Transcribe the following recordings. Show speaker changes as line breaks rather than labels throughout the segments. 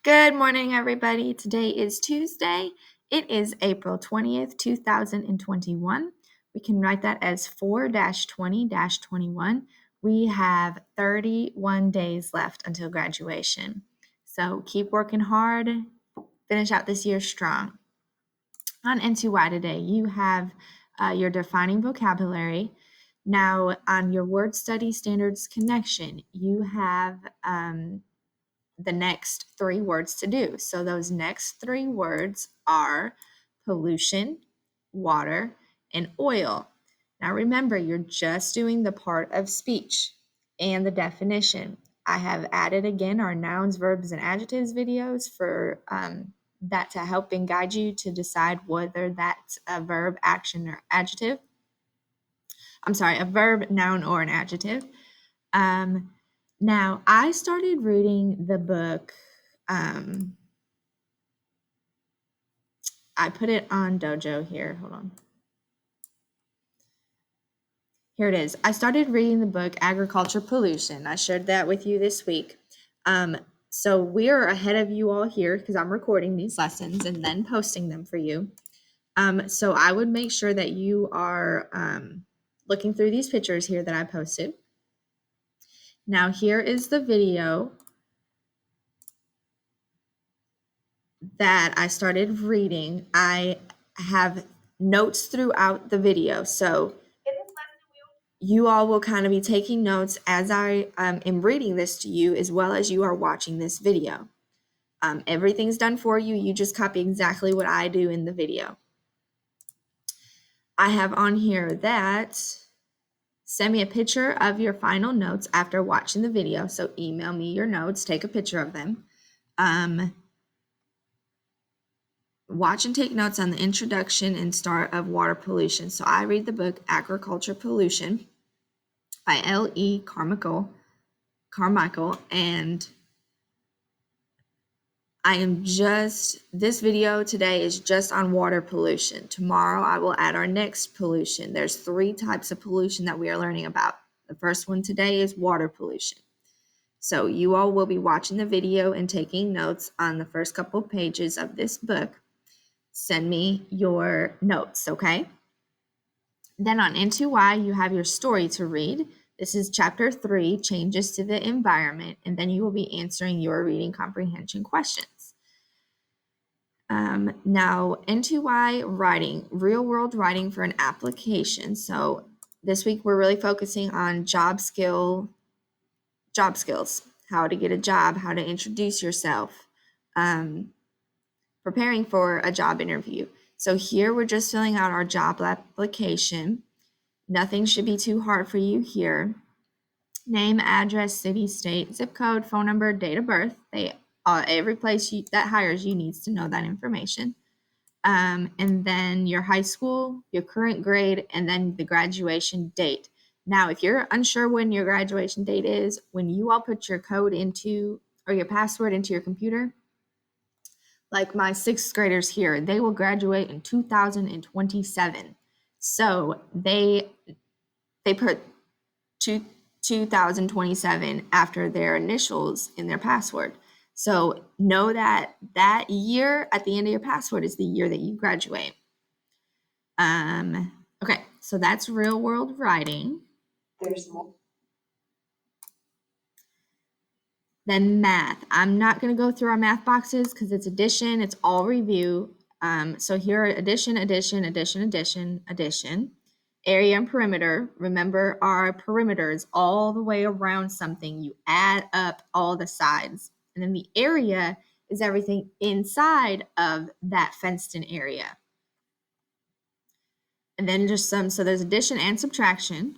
Good morning, everybody. Today is Tuesday. It is April 20th, 2021. We can write that as 4-20-21. We have 31 days left until graduation. So keep working hard, finish out this year strong. On N2Y today, you have your defining vocabulary. Now, on your word study standards connection, you have the next three words to do. So those next three words are pollution, water, and oil. Now remember, you're just doing the part of speech and the definition. I have added again our nouns, verbs, and adjectives videos for that to help and guide you to decide whether that's a verb, action, or adjective. I'm sorry, a verb, noun, or an adjective. Now, I started reading the book. I put it on Dojo here. Hold on. Here it is. I started reading the book Agriculture Pollution. I shared that with you this week. So we're ahead of you all here because I'm recording these lessons and then posting them for you. So I would make sure that you are looking through these pictures here that I posted. Now here is the video that I started reading. I have notes throughout the video. So you all will kind of be taking notes as I am reading this to you, as well as you are watching this video. Everything's done for you. You just copy exactly what I do in the video. I have on here that send me a picture of your final notes after watching the video. So email me your notes, take a picture of them. Watch and take notes on the introduction and start of water pollution. So I read the book Agriculture Pollution by L.E. Carmichael, and this video today is just on water pollution. Tomorrow I will add our next pollution. There's 3 types of pollution that we are learning about. The first one today is water pollution. So you all will be watching the video and taking notes on the first couple pages of this book. Send me your notes, okay? Then on N2Y, you have your story to read. This is chapter 3, changes to the environment, and then you will be answering your reading comprehension questions. Now, N2Y writing, real world writing for an application. So this week we're really focusing on job skills, how to get a job, how to introduce yourself, preparing for a job interview. So here we're just filling out our job application. Nothing should be too hard for you here. Name, address, city, state, zip code, phone number, date of birth. Every place that hires you needs to know that information. And then your high school, your current grade, and then the graduation date. Now, if you're unsure when your graduation date is, when you all put your code into, or your password into your computer, like my 6th graders here, they will graduate in 2027. So they put 2027 after their initials in their password. So know that that year at the end of your password is the year that you graduate. Okay, so that's real world writing. There's more. Then math. I'm not going to go through our math boxes because it's addition. It's all review. So here are addition, addition, addition, addition, addition. Area and perimeter. Remember, our perimeter is all the way around something. You add up all the sides. And then the area is everything inside of that fenced-in area. And then just so there's addition and subtraction.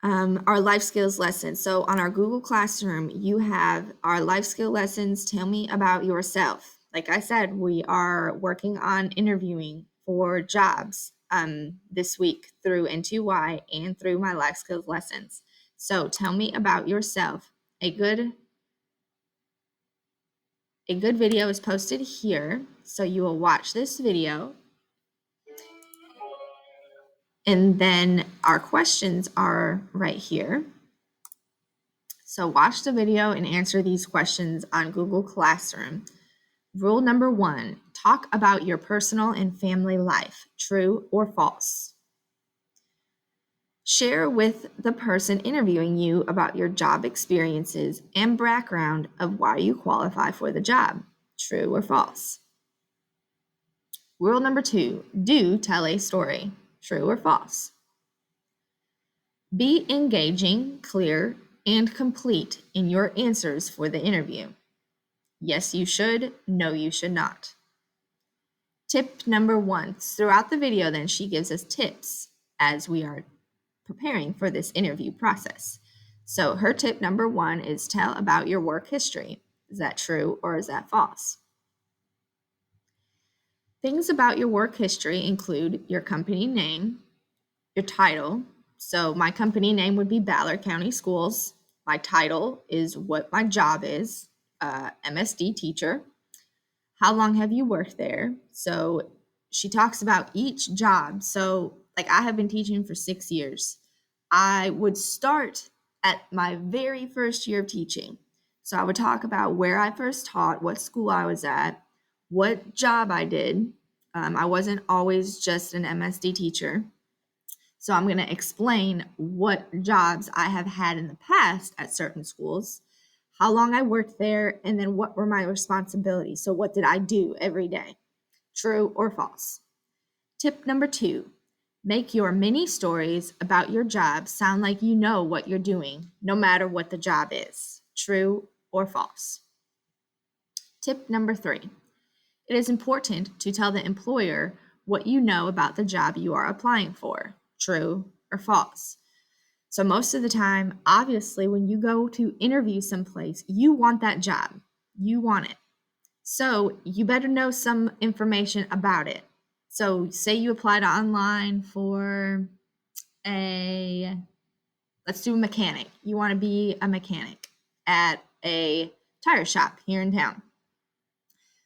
Our life skills lessons. So on our Google Classroom, you have our life skill lessons. Tell me about yourself. Like I said, we are working on interviewing for jobs this week through N2Y and through my life skills lessons. So tell me about yourself. A good video is posted here. So you will watch this video. And then our questions are right here. So watch the video and answer these questions on Google Classroom. Rule number 1, talk about your personal and family life, true or false. Share with the person interviewing you about your job experiences and background of why you qualify for the job, true or false. Rule number 2, do tell a story, true or false. Be engaging, clear, and complete in your answers for the interview. Yes, you should. No, you should not. Tip number 1. Throughout the video, then, she gives us tips as we are preparing for this interview process. So her tip number 1 is tell about your work history. Is that true or is that false? Things about your work history include your company name, your title. So my company name would be Ballard County Schools. My title is what my job is, MSD teacher. How long have you worked there? So she talks about each job. So like I have been teaching for 6 years. I would start at my very first year of teaching. So I would talk about where I first taught, what school I was at, what job I did. I wasn't always just an MSD teacher. So I'm going to explain what jobs I have had in the past at certain schools, how long I worked there, and then what were my responsibilities. So what did I do every day? True or false? Tip number 2, make your mini stories about your job sound like you know what you're doing, no matter what the job is. True or false? Tip number 3, it is important to tell the employer what you know about the job you are applying for. True or false? So most of the time, obviously, when you go to interview someplace, you want that job. You want it. So you better know some information about it. So say you applied online for let's do a mechanic. You want to be a mechanic at a tire shop here in town.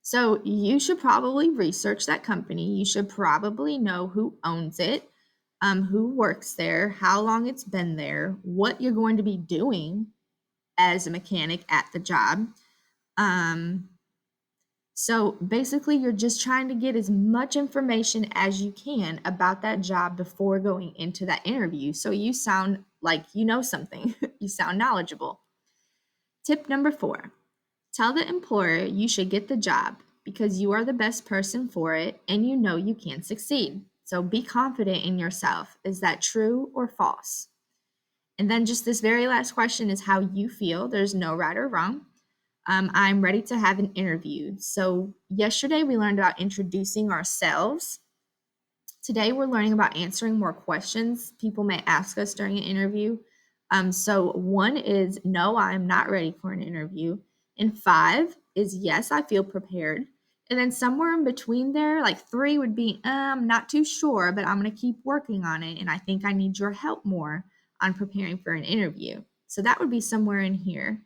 So you should probably research that company. You should probably know who owns it, who works there, how long it's been there, what you're going to be doing as a mechanic at the job. So basically, you're just trying to get as much information as you can about that job before going into that interview. So you sound like you know something, you sound knowledgeable. Tip number 4, tell the employer you should get the job because you are the best person for it and you know you can succeed. So be confident in yourself. Is that true or false? And then just this very last question is how you feel. There's no right or wrong. I'm ready to have an interview. So yesterday we learned about introducing ourselves. Today we're learning about answering more questions people may ask us during an interview. So 1 is no, I'm not ready for an interview. And 5 is yes, I feel prepared. And then somewhere in between there, like 3 would be, I'm not too sure, but I'm going to keep working on it. And I think I need your help more on preparing for an interview. So that would be somewhere in here.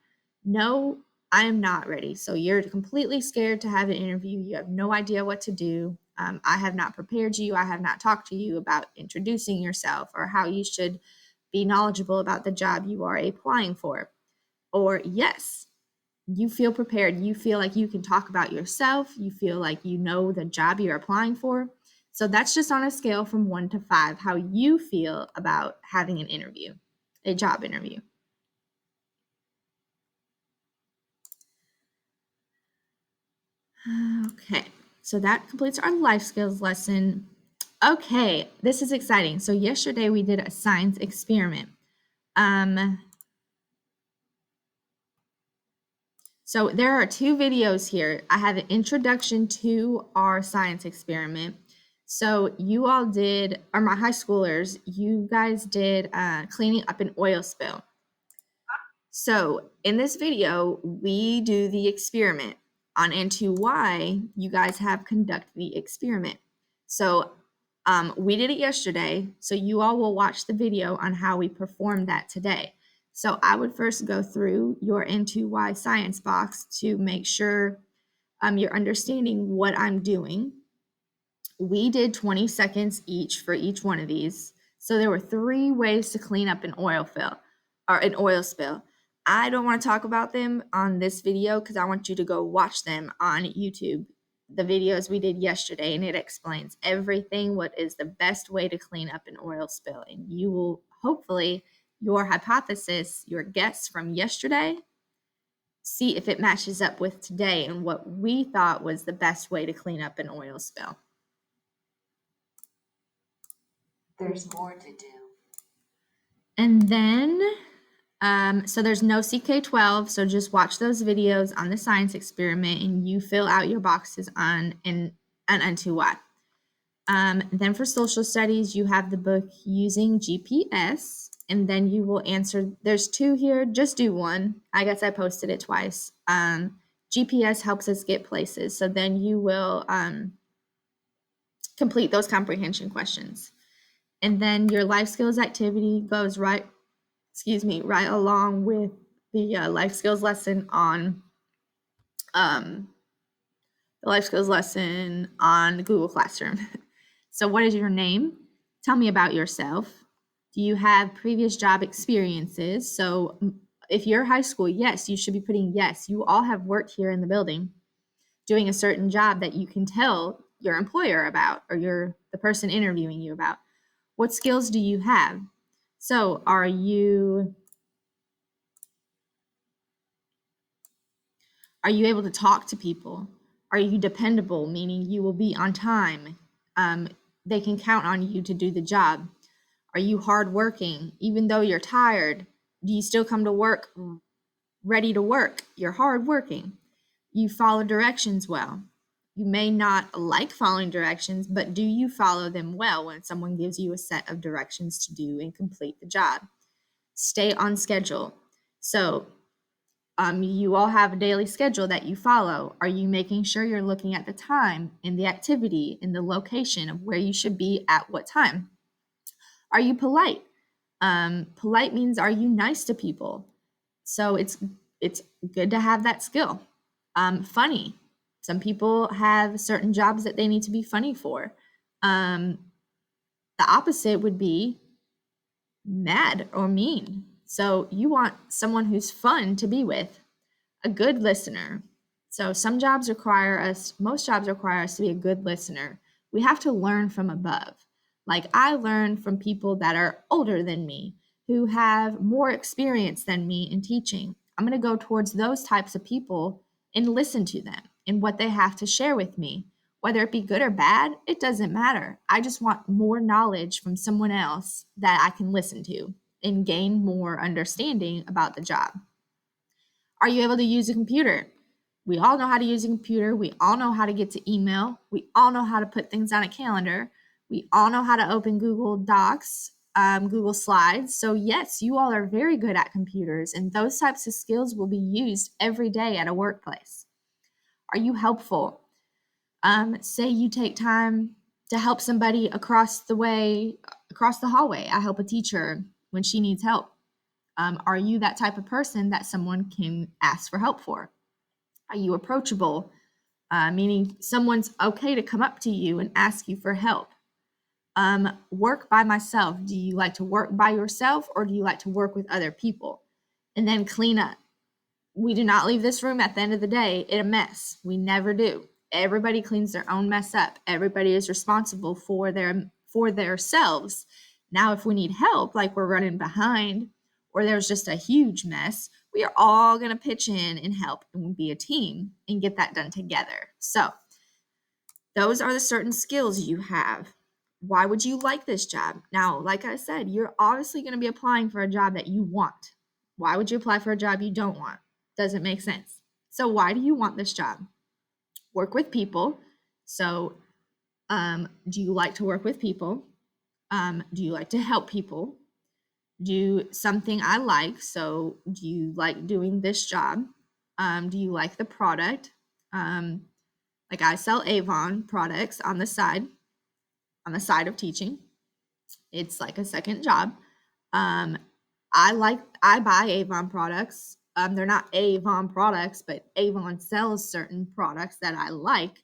No, I am not ready. So you're completely scared to have an interview. You have no idea what to do. I have not prepared you. I have not talked to you about introducing yourself or how you should be knowledgeable about the job you are applying for. Or yes, you feel prepared. You feel like you can talk about yourself. You feel like you know the job you're applying for. So that's just on a scale from 1 to 5, how you feel about having an interview, a job interview. Okay, so that completes our life skills lesson. Okay, this is exciting. So yesterday we did a science experiment. So there are 2 videos here. I have an introduction to our science experiment. So you all did, or my high schoolers, you guys did cleaning up an oil spill. So in this video, we do the experiment on into why you guys have conducted the experiment. So we did it yesterday, so you all will watch the video on how we performed that today. So I would first go through your N2Y science box to make sure you're understanding what I'm doing. We did 20 seconds each for each one of these. So there were 3 ways to clean up an oil spill. I don't want to talk about them on this video because I want you to go watch them on YouTube, the videos we did yesterday, and it explains everything, what is the best way to clean up an oil spill. And you will hopefully, your hypothesis, your guess from yesterday, see if it matches up with today and what we thought was the best way to clean up an oil spill.
There's more to do.
And then, so there's no CK12, so just watch those videos on the science experiment and you fill out your boxes on and onto what. Then for social studies, you have the book Using GPS, and then you will answer, there's 2 here, just do one. I guess I posted it twice. GPS helps us get places, so then you will complete those comprehension questions. And then your life skills activity goes right along with the life skills lesson on Google Classroom. So what is your name? Tell me about yourself. Do you have previous job experiences? So if you're high school, yes, you should be putting yes. You all have worked here in the building doing a certain job that you can tell your employer about or the person interviewing you about. What skills do you have? So are you able to talk to people? Are you dependable, meaning you will be on time? They can count on you to do the job. Are you hardworking? Even though you're tired, do you still come to work ready to work? You're hardworking. You follow directions well. You may not like following directions, but do you follow them well when someone gives you a set of directions to do and complete the job? Stay on schedule. So you all have a daily schedule that you follow. Are you making sure you're looking at the time and the activity and the location of where you should be at what time? Are you polite? Polite means, are you nice to people? So it's good to have that skill. Funny. Some people have certain jobs that they need to be funny for. The opposite would be mad or mean. So you want someone who's fun to be with. A good listener. So most jobs require us to be a good listener. We have to learn from above. Like I learn from people that are older than me, who have more experience than me in teaching. I'm going to go towards those types of people and listen to them and what they have to share with me. Whether it be good or bad, it doesn't matter. I just want more knowledge from someone else that I can listen to and gain more understanding about the job. Are you able to use a computer? We all know how to use a computer. We all know how to get to email. We all know how to put things on a calendar. We all know how to open Google Docs, Google Slides. So yes, you all are very good at computers, and those types of skills will be used every day at a workplace. Are you helpful? Say you take time to help somebody across the hallway. I help a teacher when she needs help. Are you that type of person that someone can ask for help for? Are you approachable? Meaning someone's okay to come up to you and ask you for help. Work by myself. Do you like to work by yourself or do you like to work with other people? And then clean up. We do not leave this room at the end of the day in a mess. We never do. Everybody cleans their own mess up. Everybody is responsible for themselves. Now, if we need help, like we're running behind, or there's just a huge mess, we are all going to pitch in and help and be a team and get that done together. So those are the certain skills you have. Why would you like this job? Now, like I said, you're obviously going to be applying for a job that you want. Why would you apply for a job you don't want? Doesn't make sense. So why do you want this job? Work with people. So do you like to work with people? Do you like to help people? Do something I like. So do you like doing this job? Do you like the product? Like I sell Avon products on the side of teaching. It's like a second job. I buy Avon products. They're not Avon products, but Avon sells certain products that I like.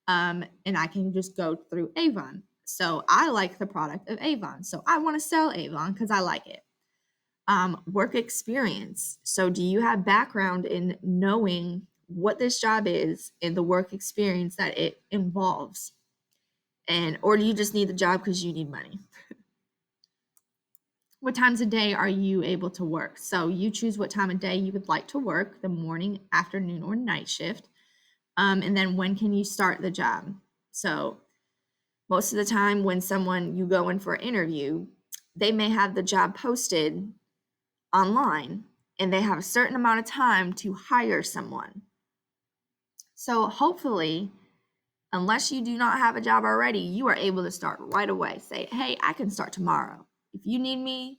And I can just go through Avon. So I like the product of Avon. So I want to sell Avon because I like it. Work experience. So do you have background in knowing what this job is and the work experience that it involves? Or do you just need the job because you need money? What times of day are you able to work? So you choose what time of day you would like to work, the morning, afternoon, or night shift. And then when can you start the job? So most of the time when you go in for an interview, they may have the job posted online and they have a certain amount of time to hire someone. So hopefully, unless you do not have a job already, you are able to start right away. Say, hey, I can start tomorrow. If you need me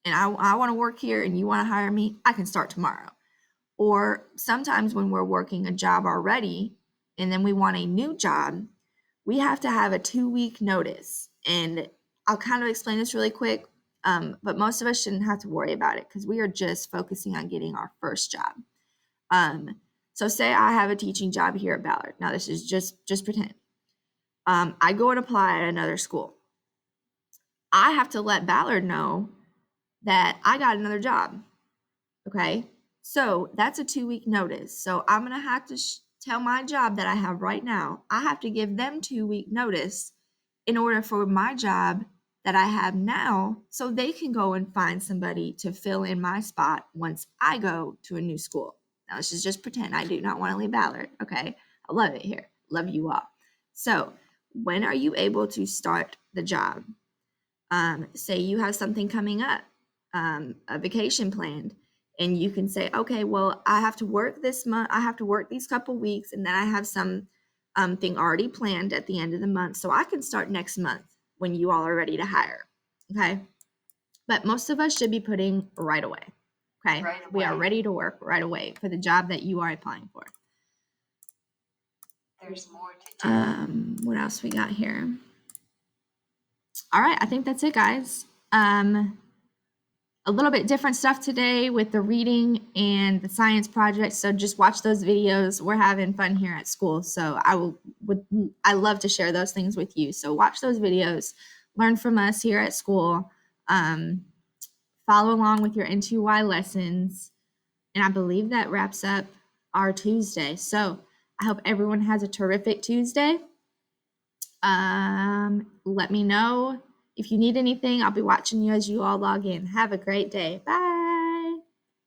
and I want to work here and you want to hire me, I can start tomorrow. Or sometimes when we're working a job already and then we want a new job, we have to have a 2-week notice. And I'll kind of explain this really quick, but most of us shouldn't have to worry about it because we are just focusing on getting our first job. So say I have a teaching job here at Ballard. Now this is just pretend. I go and apply at another school. I have to let Ballard know that I got another job. Okay. So that's a 2-week notice. So I'm going to have to tell my job that I have right now, I have to give them 2-week notice in order for my job that I have now, so they can go and find somebody to fill in my spot once I go to a new school. Now, this is just pretend. I do not want to leave Ballard. Okay. I love it here. Love you all. So when are you able to start the job? Say you have something coming up, a vacation planned, and you can say, okay, well, I have to work this month, I have to work these couple weeks, and then I have some thing already planned at the end of the month, so I can start next month when you all are ready to hire. Okay. But most of us should be putting right away. Okay.
Right
We are
away.
ready to work right away for the job that you are applying for.
There's more to do.
What else we got here? All right, I think that's it, guys. A little bit different stuff today with the reading and the science project. So just watch those videos. We're having fun here at school. So I love to share those things with you. So watch those videos, learn from us here at school, follow along with your N2Y lessons. And I believe that wraps up our Tuesday. So I hope everyone has a terrific Tuesday. Let me know if you need anything. I'll be watching you as you all log in. Have a great day. Bye.